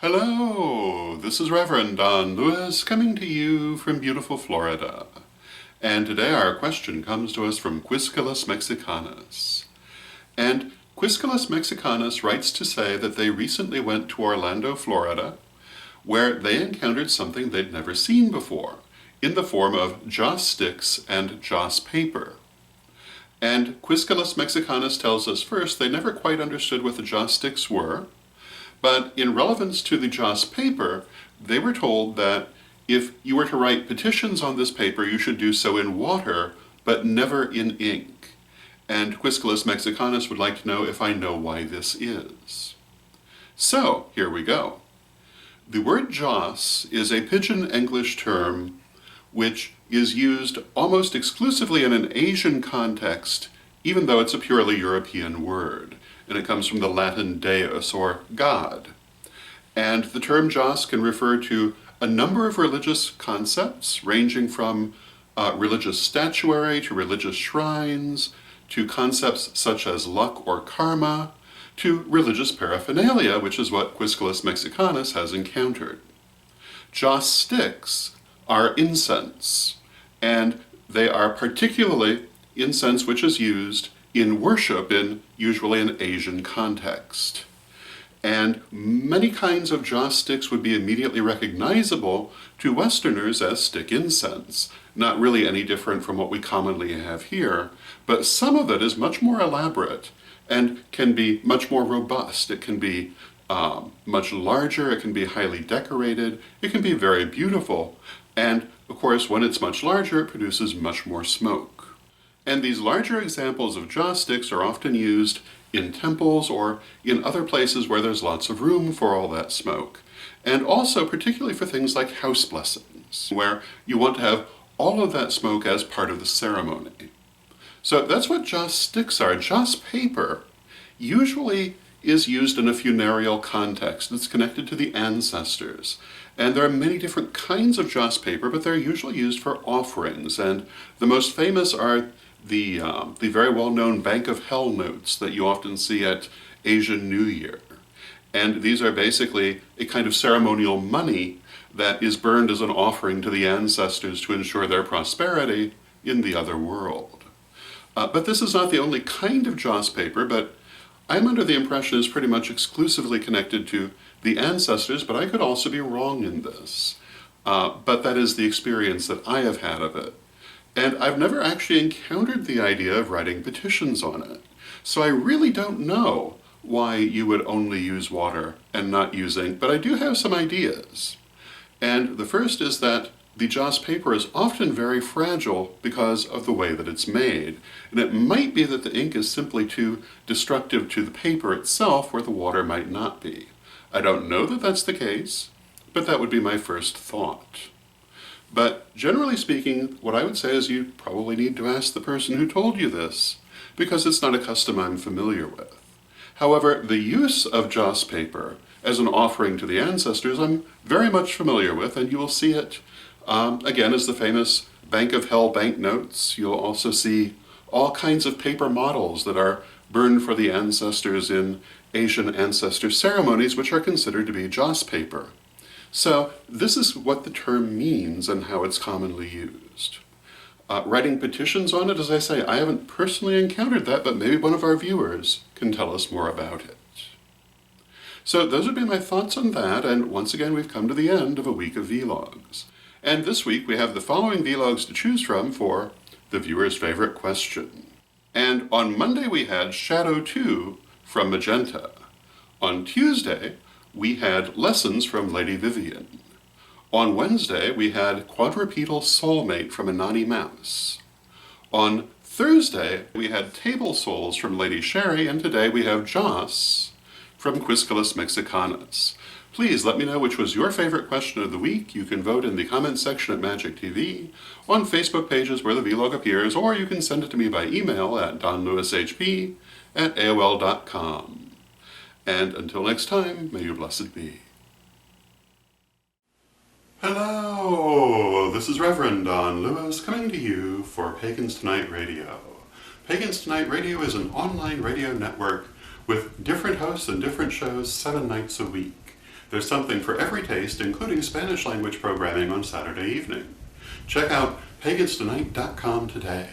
Hello, this is Reverend Don Lewis coming to you from beautiful Florida. And today our question comes to us from Quiscalus Mexicanus. And Quiscalus Mexicanus writes to say that they recently went to Orlando, Florida, where they encountered something they'd never seen before, in the form of joss sticks and joss paper. And Quiscalus Mexicanus tells us first they never quite understood what the joss sticks were, but in relevance to the joss paper, they were told that if you were to write petitions on this paper, you should do so in water, but never in ink. And Quiscalus Mexicanus would like to know if I know why this is. So, here we go. The word joss is a Pidgin English term which is used almost exclusively in an Asian context, even though it's a purely European word, and it comes from the Latin deus, or God. And the term joss can refer to a number of religious concepts, ranging from religious statuary to religious shrines, to concepts such as luck or karma, to religious paraphernalia, which is what Quiscalus Mexicanus has encountered. Joss sticks are incense, and they are particularly incense which is used in worship in usually an Asian context. And many kinds of joss sticks would be immediately recognizable to Westerners as stick incense, not really any different from what we commonly have here, but some of it is much more elaborate and can be much more robust. It can be much larger, it can be highly decorated, it can be very beautiful, and of course when it's much larger it produces much more smoke. And these larger examples of joss sticks are often used in temples or in other places where there's lots of room for all that smoke. And also particularly for things like house blessings, where you want to have all of that smoke as part of the ceremony. So that's what joss sticks are. Joss paper usually is used in a funereal context. It's connected to the ancestors. And there are many different kinds of joss paper, but they're usually used for offerings. And the most famous are the very well-known Bank of Hell notes that you often see at Asian New Year. And these are basically a kind of ceremonial money that is burned as an offering to the ancestors to ensure their prosperity in the other world. But this is not the only kind of joss paper, but I'm under the impression it's pretty much exclusively connected to the ancestors, but I could also be wrong in this. But that is the experience that I have had of it. And I've never actually encountered the idea of writing petitions on it. So I really don't know why you would only use water and not use ink, but I do have some ideas. And the first is that the joss paper is often very fragile because of the way that it's made. And it might be that the ink is simply too destructive to the paper itself, where the water might not be. I don't know that that's the case, but that would be my first thought. But generally speaking, what I would say is you probably need to ask the person who told you this, because it's not a custom I'm familiar with. However, the use of joss paper as an offering to the ancestors I'm very much familiar with, and you will see it again as the famous Bank of Hell banknotes. You'll also see all kinds of paper models that are burned for the ancestors in Asian ancestor ceremonies, which are considered to be joss paper. So this is what the term means and how it's commonly used. Writing petitions on it, as I say, I haven't personally encountered that, but maybe one of our viewers can tell us more about it. So those would be my thoughts on that, and once again we've come to the end of a week of vlogs. And this week we have the following vlogs to choose from for the viewer's favorite question. And on Monday we had Shadow 2 from Magenta. On Tuesday we had Lessons from Lady Vivian. On Wednesday we had Quadrupedal Soulmate from Anani Mouse. On Thursday we had Table Souls from Lady Sherry, and today we have Joss from Quiscalus Mexicanus. Please let me know which was your favorite question of the week. You can vote in the comments section at Magic TV, on Facebook pages where the vlog appears, or you can send it to me by email at donlewishp@aol.com. And until next time, may you blessed be. Hello, this is Reverend Don Lewis coming to you for Pagans Tonight Radio. Pagans Tonight Radio is an online radio network with different hosts and different shows 7 nights a week. There's something for every taste, including Spanish language programming on Saturday evening. Check out paganstonight.com today.